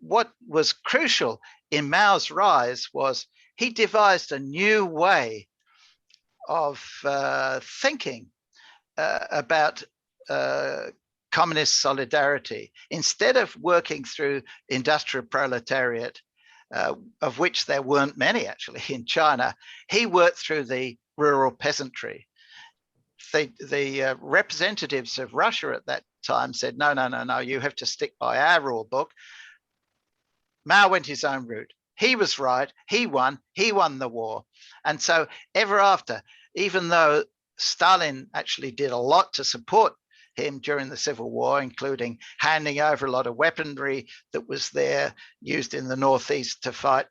what was crucial in Mao's rise was he devised a new way of thinking about communist solidarity. Instead of working through industrial proletariat, of which there weren't many actually in China, he worked through the rural peasantry. The representatives of Russia at that time said, no, you have to stick by our rule book. Mao went his own route. He was right. He won the war. And so ever after, even though Stalin actually did a lot to support him during the Civil War, including handing over a lot of weaponry that was there used in the Northeast to fight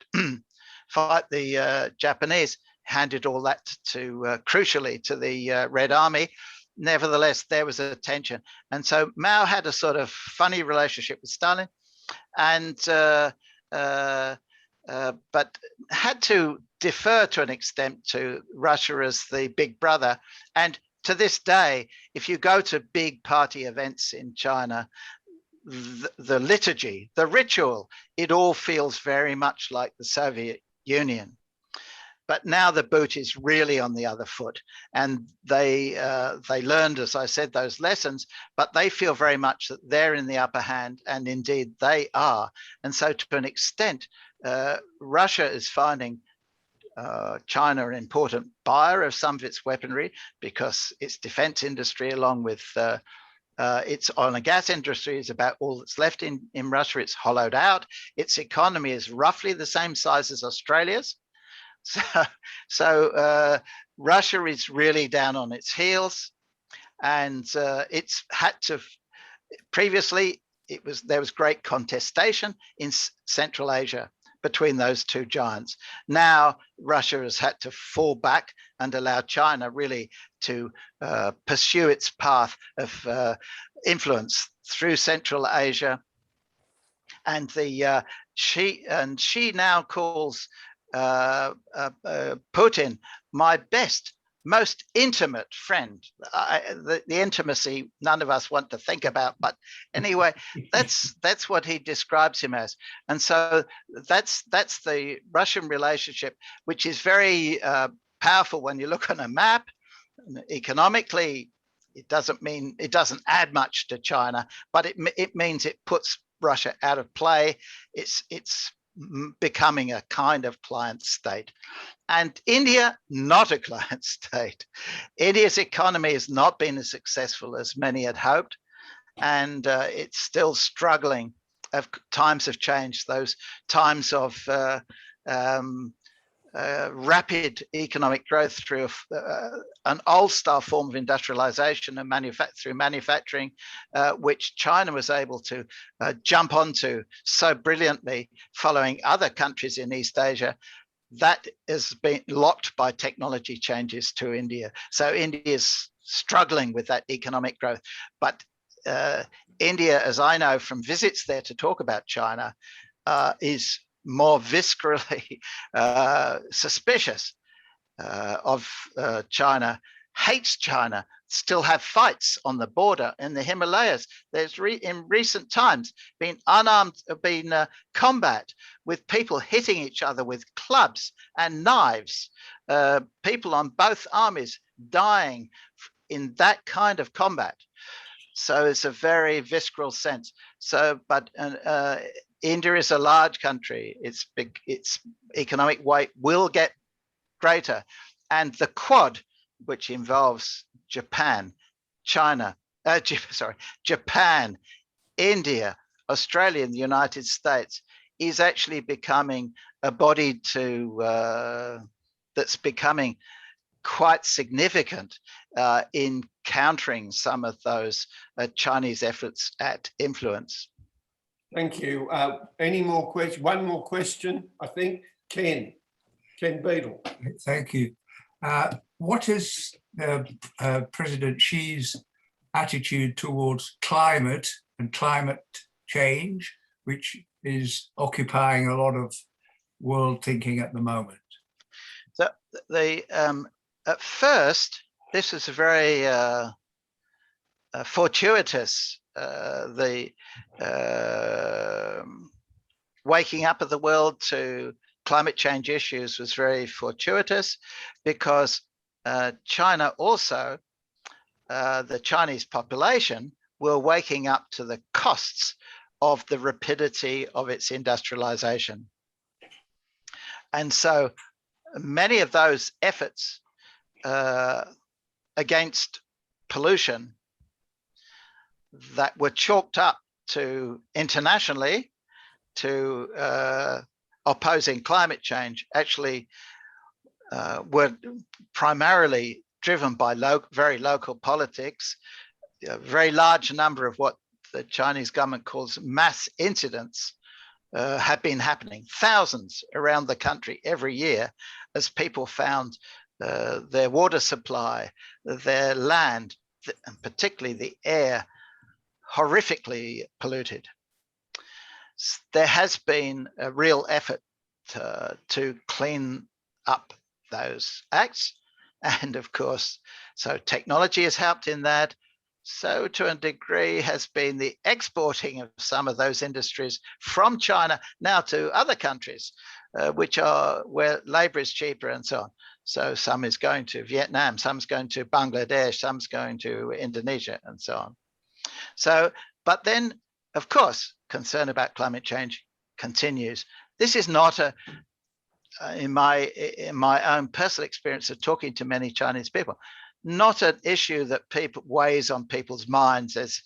the Japanese, handed all that to crucially to the Red Army. Nevertheless, there was a tension. And so Mao had a sort of funny relationship with Stalin, and but had to defer to an extent to Russia as the big brother. And to this day, if you go to big party events in China, the liturgy, the ritual, it all feels very much like the Soviet Union. But now the boot is really on the other foot, and they learned, as I said, those lessons, but they feel very much that they're in the upper hand, and indeed they are. And so to an extent, Russia is finding China an important buyer of some of its weaponry, because its defense industry, along with its oil and gas industry, is about all that's left in Russia. It's hollowed out. Its economy is roughly the same size as Australia's. So Russia is really down on its heels, and it's had to. Previously, there was great contestation in Central Asia between those two giants. Now Russia has had to fall back and allow China really to pursue its path of influence through Central Asia, and she now calls Putin my best, most intimate friend. The intimacy none of us want to think about, but anyway, that's what he describes him as. And so that's the Russian relationship, which is very powerful when you look on a map. Economically, it doesn't add much to China, but it means it puts Russia out of play. It's becoming a kind of client state. And India, not a client state. India's economy has not been as successful as many had hoped, and it's still struggling. Times have changed, those times of rapid economic growth through an old style form of industrialization and through manufacturing, which China was able to jump onto so brilliantly following other countries in East Asia. That has been locked by technology changes to India. So India is struggling with that economic growth. But India, as I know from visits there to talk about China, is more viscerally suspicious of China, hates China, still have fights on the border in the Himalayas. There's in recent times been combat with people hitting each other with clubs and knives, people on both armies dying in that kind of combat. So it's a very visceral sense. So, but India is a large country. It's big. Its economic weight will get greater, and the Quad, which involves Japan, Japan, India, Australia, and the United States, is actually becoming a body that's becoming quite significant in countering some of those Chinese efforts at influence. Thank you. Any more questions? One more question, I think. Ken Beadle. Thank you. What is President Xi's attitude towards climate and climate change, which is occupying a lot of world thinking at the moment? So at first, this was a very fortuitous. The waking up of the world to climate change issues was very fortuitous, because China also, the Chinese population, were waking up to the costs of the rapidity of its industrialization. And so many of those efforts against pollution that were chalked up to internationally to opposing climate change actually were primarily driven by very local politics. A very large number of what the Chinese government calls mass incidents have been happening, thousands around the country every year, as people found their water supply, their land, and particularly the air, horrifically polluted. There has been a real effort to clean up those acts. And of course, so technology has helped in that. So to a degree has been the exporting of some of those industries from China now to other countries, which are where labor is cheaper and so on. So some is going to Vietnam, some's going to Bangladesh, some's going to Indonesia and so on. So, but then of course, concern about climate change continues. This is not a, in my own personal experience of talking to many Chinese people, not an issue that weighs on people's minds as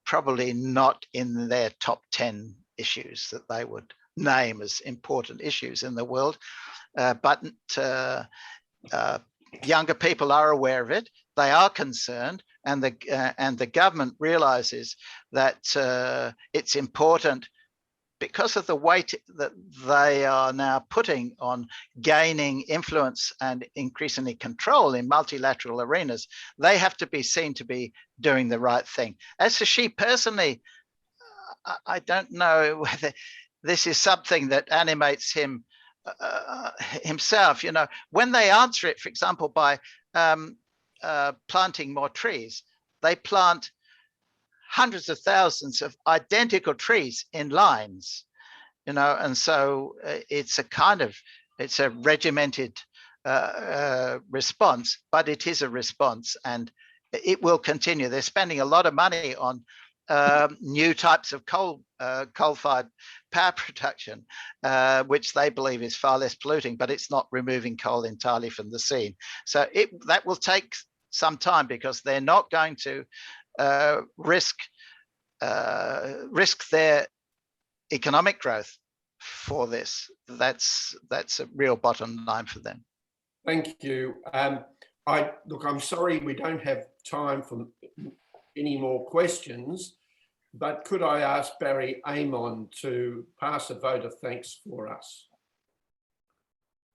probably not in their top 10 issues that they would name as important issues in the world. But younger people are aware of it. They are concerned, and the government realizes that it's important because of the weight that they are now putting on gaining influence and increasingly control in multilateral arenas. They have to be seen to be doing the right thing. As for Xi personally, I don't know whether this is something that animates him himself. You know, when they answer it, for example, by planting more trees, they plant hundreds of thousands of identical trees in lines, you know, and so it's a regimented response, but it is a response and it will continue. They're spending a lot of money on new types of coal-fired power production, which they believe is far less polluting, but it's not removing coal entirely from the scene. So that will take some time because they're not going to risk their economic growth for this. That's a real bottom line for them. Thank you. I'm sorry we don't have time for any more questions, but could I ask Barry Amon to pass a vote of thanks for us?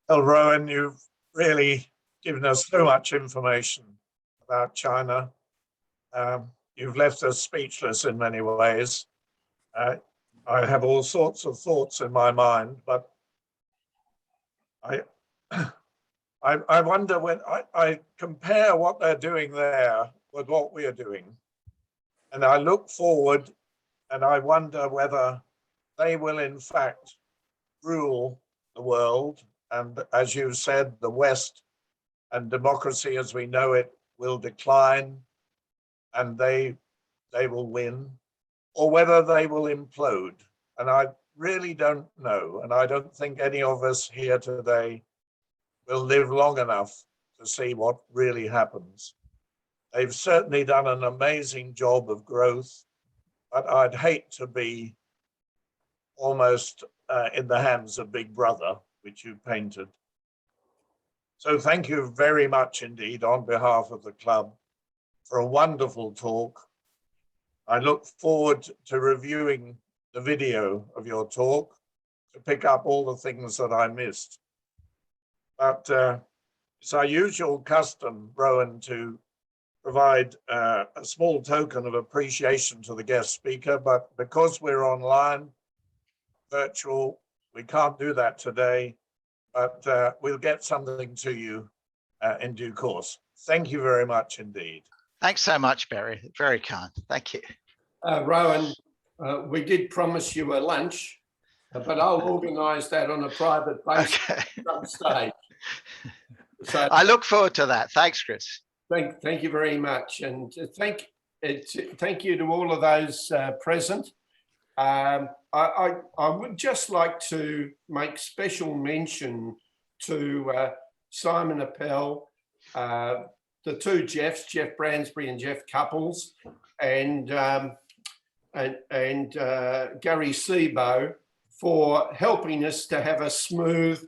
Well, Rowan, you've really given us so much information about China. You've left us speechless in many ways. I have all sorts of thoughts in my mind, but I wonder when I compare what they're doing there with what we are doing, and I look forward and I wonder whether they will in fact rule the world. And as you said, the West and democracy as we know it will decline and they will win, or whether they will implode. And I really don't know. And I don't think any of us here today will live long enough to see what really happens. They've certainly done an amazing job of growth, but I'd hate to be almost in the hands of Big Brother, which you painted. So thank you very much indeed on behalf of the club for a wonderful talk. I look forward to reviewing the video of your talk to pick up all the things that I missed. But it's our usual custom, Rowan, to provide a small token of appreciation to the guest speaker, but because we're online, virtual. We can't do that today, but we'll get something to you in due course. Thank you very much indeed. Thanks so much, Barry. Very kind. Thank you. Rowan, we did promise you a lunch, but I'll organise that on a private basis Okay. at some stage. So I look forward to that. Thanks, Chris. thank you very much, and thank you to all of those present. I would just like to make special mention to Simon Appel, the two Jeffs, Jeff Bransbury and Jeff Couples, and Gary Sebo for helping us to have a smooth,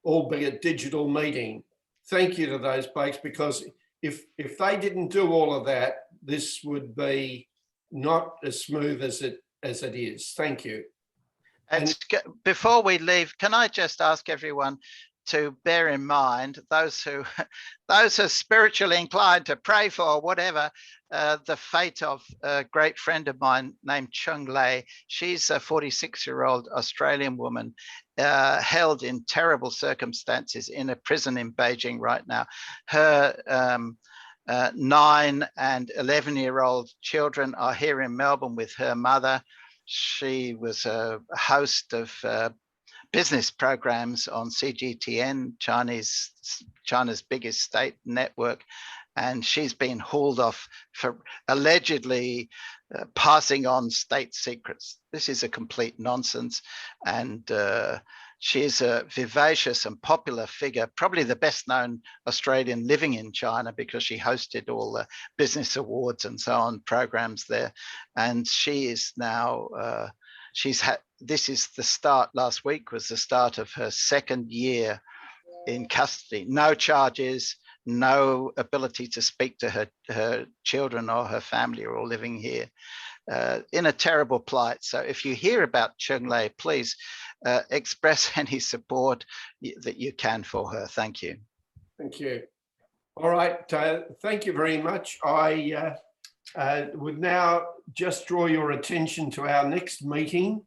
albeit digital meeting. Thank you to those blokes, because if they didn't do all of that, this would be not as smooth as it is. Thank you. And before we leave, can I just ask everyone to bear in mind, those who are spiritually inclined, to pray for whatever, the fate of a great friend of mine named Chung Lei. She's a 46-year-old Australian woman held in terrible circumstances in a prison in Beijing right now. Her 9 and 11-year-old children are here in Melbourne with her mother. She was a host of business programs on CGTN, China's biggest state network, and she's been hauled off for allegedly passing on state secrets. This is a complete nonsense, and she's a vivacious and popular figure, probably the best known Australian living in China, because she hosted all the business awards and so on programs there. And she is now, this is the start, last week was the start of her second year in custody. No charges, no ability to speak to her children or her family are all living here in a terrible plight. So if you hear about Chung Lei, please express any support that you can for her. Thank you. Thank you. All right. Thank you very much. I would now just draw your attention to our next meeting,